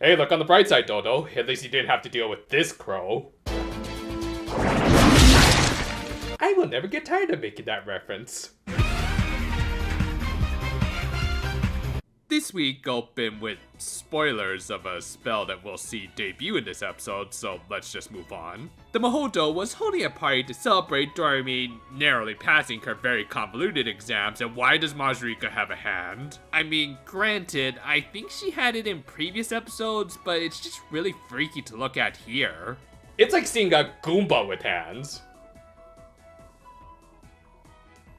Hey, look on the bright side, Dodo. At least you didn't have to deal with this crow. I will never get tired of making that reference. This week opened with spoilers of a spell that we'll see debut in this episode, so let's just move on. The Mahodo was holding a party to celebrate Doremi narrowly passing her very convoluted exams, and why does Majorika have a hand? I mean, granted, I think she had it in previous episodes, but it's just really freaky to look at here. It's like seeing a Goomba with hands.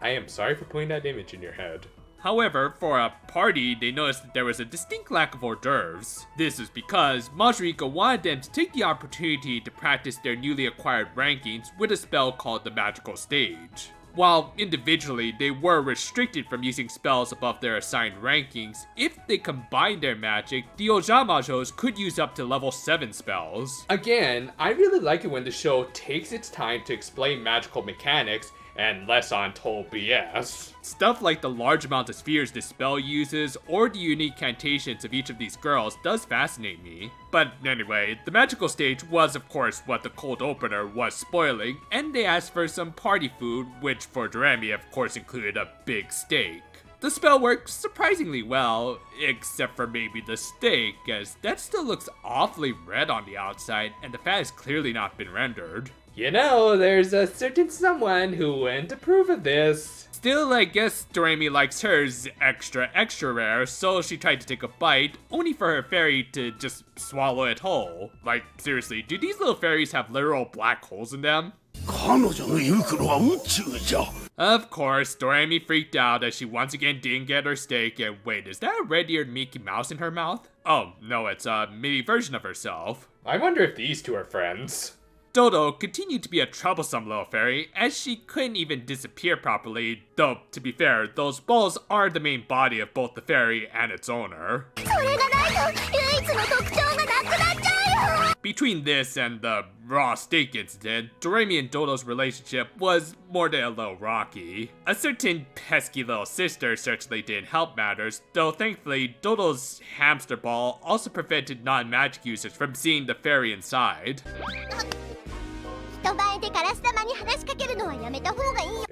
I am sorry for putting that image in your head. However, for a party, they noticed that there was a distinct lack of hors d'oeuvres. This was because Majorika wanted them to take the opportunity to practice their newly acquired rankings with a spell called the Magical Stage. While individually they were restricted from using spells above their assigned rankings, if they combined their magic, the Ojamajos could use up to level 7 spells. Again, I really like it when the show takes its time to explain magical mechanics and less on total BS. Stuff like the large amount of spheres this spell uses, or the unique cantations of each of these girls does fascinate me. But anyway, the magical stage was of course what the cold opener was spoiling, and they asked for some party food, which for Doremi of course included a big steak. The spell worked surprisingly well, except for maybe the steak, as that still looks awfully red on the outside, and the fat has clearly not been rendered. You know, there's a certain someone who wouldn't approve of this. Still, I guess Doremi likes hers extra rare, so she tried to take a bite, only for her fairy to just swallow it whole. Like, seriously, do these little fairies have literal black holes in them? Of course, Doremi freaked out as she once again didn't get her steak, and wait, is that a red-eared Mickey Mouse in her mouth? Oh, no, it's a mini version of herself. I wonder if these two are friends. Dodo continued to be a troublesome little fairy, as she couldn't even disappear properly, though, to be fair, those balls are the main body of both the fairy and its owner. Between this and the raw steak incident, Doremi and Dodo's relationship was more than a little rocky. A certain pesky little sister certainly didn't help matters, though thankfully Dodo's hamster ball also prevented non-magic users from seeing the fairy inside.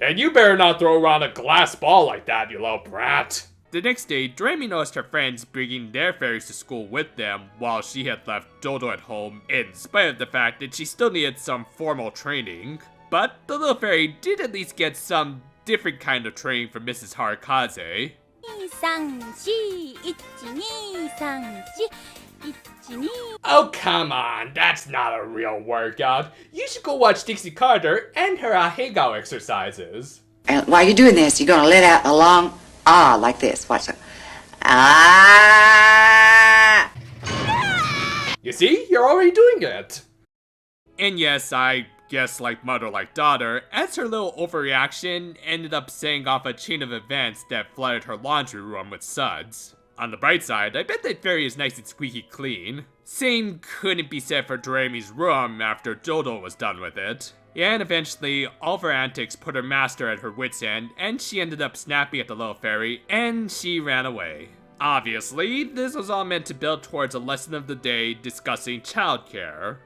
And you better not throw around a glass ball like that, you little brat. The next day, Doremi noticed her friends bringing their fairies to school with them, while she had left Dodo at home, in spite of the fact that she still needed some formal training. But the little fairy did at least get some different kind of training from Mrs. Harakaze. Oh, come on, that's not a real workout. You should go watch Dixie Carter and her Ahegao exercises. And while you're doing this, you're gonna let out a long ah like this. Watch that. Ah! You see, you're already doing it. And yes, I guess like mother like daughter, as her little overreaction ended up setting off a chain of events that flooded her laundry room with suds. On the bright side, I bet that fairy is nice and squeaky clean. Same couldn't be said for Doremi's room after Dodo was done with it. And eventually, all of her antics put her master at her wit's end, and she ended up snapping at the little fairy, and she ran away. Obviously, this was all meant to build towards a lesson of the day discussing childcare.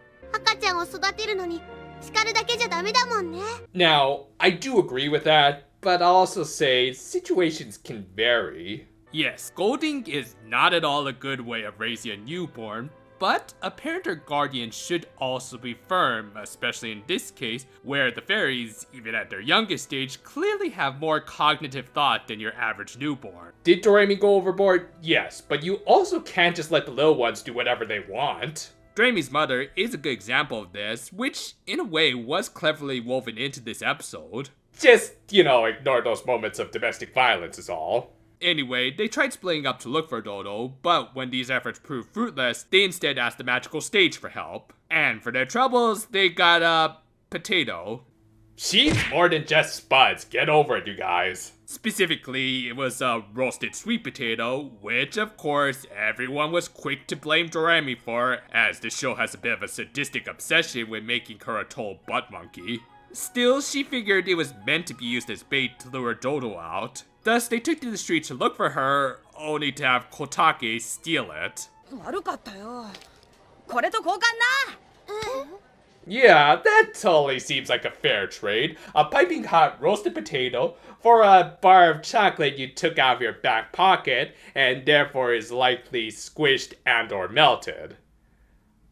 Now, I do agree with that, but I'll also say situations can vary. Yes, scolding is not at all a good way of raising a newborn, but a parent or guardian should also be firm, especially in this case, where the fairies, even at their youngest stage, clearly have more cognitive thought than your average newborn. Did Doremi go overboard? Yes, but you also can't just let the little ones do whatever they want. Doremi's mother is a good example of this, which, in a way, was cleverly woven into this episode. Just, ignore those moments of domestic violence is all. Anyway, they tried splitting up to look for Dodo, but when these efforts proved fruitless, they instead asked the magical stage for help. And for their troubles, they got a potato. She's more than just spuds, get over it, you guys. Specifically, it was a roasted sweet potato, which of course everyone was quick to blame Doremi for, as the show has a bit of a sadistic obsession with making her a total butt monkey. Still, she figured it was meant to be used as bait to lure Dodo out. Thus, they took to the streets to look for her, only to have Kotake steal it. 悪かったよ。これと交換な。Yeah, that totally seems like a fair trade. A piping hot roasted potato for a bar of chocolate you took out of your back pocket and therefore is likely squished and or melted.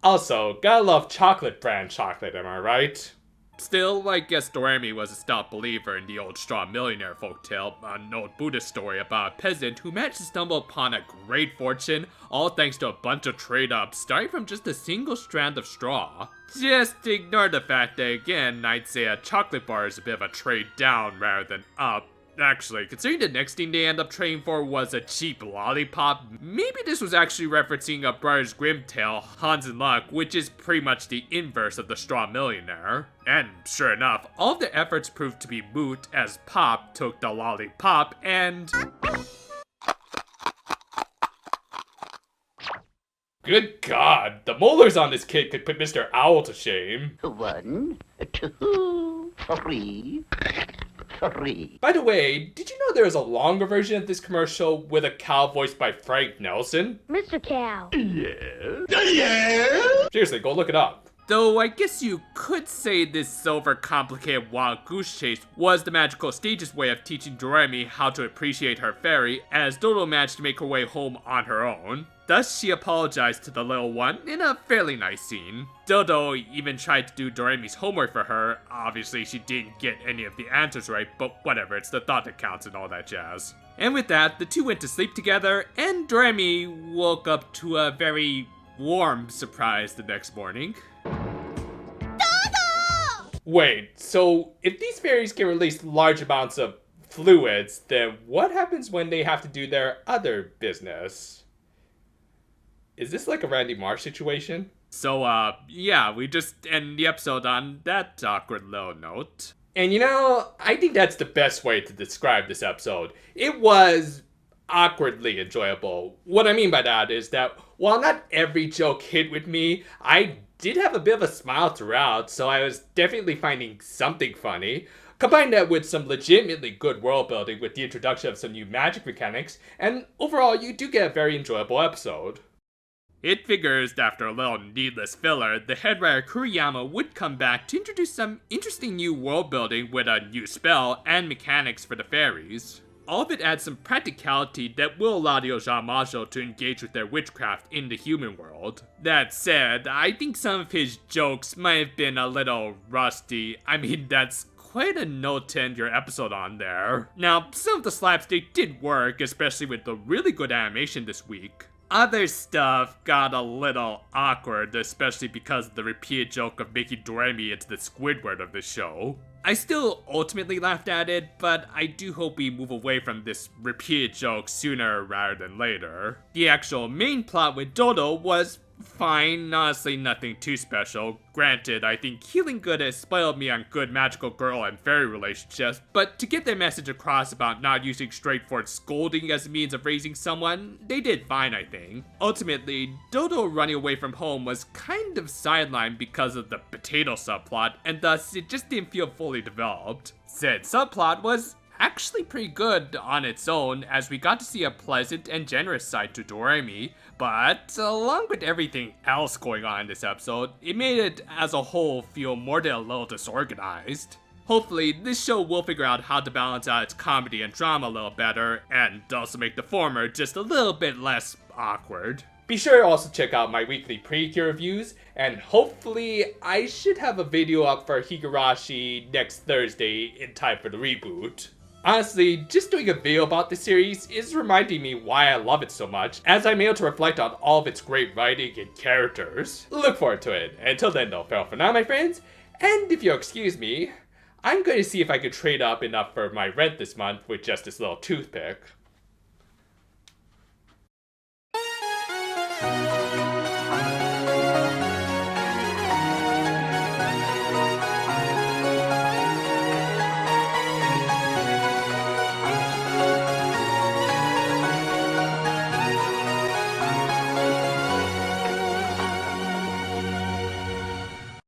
Also, gotta love chocolate brand chocolate, am I right? Still, I guess Doremi was a stout believer in the old straw millionaire folktale, an old Buddhist story about a peasant who managed to stumble upon a great fortune, all thanks to a bunch of trade-ups starting from just a single strand of straw. Just ignore the fact that, again, I'd say a chocolate bar is a bit of a trade down rather than up. Actually, considering the next thing they end up trading for was a cheap lollipop, maybe this was actually referencing a Brothers Grimm tale, Hans and Luck, which is pretty much the inverse of the Straw Millionaire. And sure enough, all of the efforts proved to be moot as Pop took the lollipop and... Good God, the molars on this kid could put Mr. Owl to shame. 1, 2, 3. By the way, did you know there is a longer version of this commercial with a cow voiced by Frank Nelson? Mr. Cow. Yeah. Seriously, go look it up. Though I guess you could say this overcomplicated wild goose chase was the magical stage's way of teaching Doremi how to appreciate her fairy, as Dodo managed to make her way home on her own. Thus, she apologized to the little one in a fairly nice scene. Dodo even tried to do Doremi's homework for her. Obviously, she didn't get any of the answers right, but whatever, it's the thought that counts and all that jazz. And with that, the two went to sleep together, and Doremi woke up to a very warm surprise the next morning. Dodo! Wait, so if these fairies can release large amounts of fluids, then what happens when they have to do their other business? Is this like a Randy Marsh situation? So, yeah, we just end the episode on that awkward little note. And you know, I think that's the best way to describe this episode. It was awkwardly enjoyable. What I mean by that is that while not every joke hit with me, I did have a bit of a smile throughout, so I was definitely finding something funny. Combine that with some legitimately good world building with the introduction of some new magic mechanics, and overall you do get a very enjoyable episode. It figures that after a little needless filler, the head writer Kuriyama would come back to introduce some interesting new world building with a new spell and mechanics for the fairies. All of it adds some practicality that will allow the Ojamajo to engage with their witchcraft in the human world. That said, I think some of his jokes might have been a little rusty. I mean, that's quite a note to end your episode on there. Now, some of the slapstick did work, especially with the really good animation this week. Other stuff got a little awkward, especially because of the repeated joke of making Doremi into the Squidward of the show. I still ultimately laughed at it, but I do hope we move away from this repeated joke sooner rather than later. The actual main plot with Dodo was fine, honestly nothing too special. Granted, I think Healing Good has spoiled me on good magical girl and fairy relationships, but to get their message across about not using straightforward scolding as a means of raising someone, they did fine, I think. Ultimately, Dodo running away from home was kind of sidelined because of the potato subplot, and thus it just didn't feel fully developed. Said subplot was actually pretty good on its own, as we got to see a pleasant and generous side to Doremi, but along with everything else going on in this episode, it made it as a whole feel more than a little disorganized. Hopefully, this show will figure out how to balance out its comedy and drama a little better, and also make the former just a little bit less awkward. Be sure to also check out my weekly Precure reviews, and hopefully I should have a video up for Higurashi next Thursday in time for the reboot. Honestly, just doing a video about this series is reminding me why I love it so much, as I'm able to reflect on all of its great writing and characters. Look forward to it. Until then though, farewell for now my friends, and if you'll excuse me, I'm going to see if I can trade up enough for my rent this month with just this little toothpick.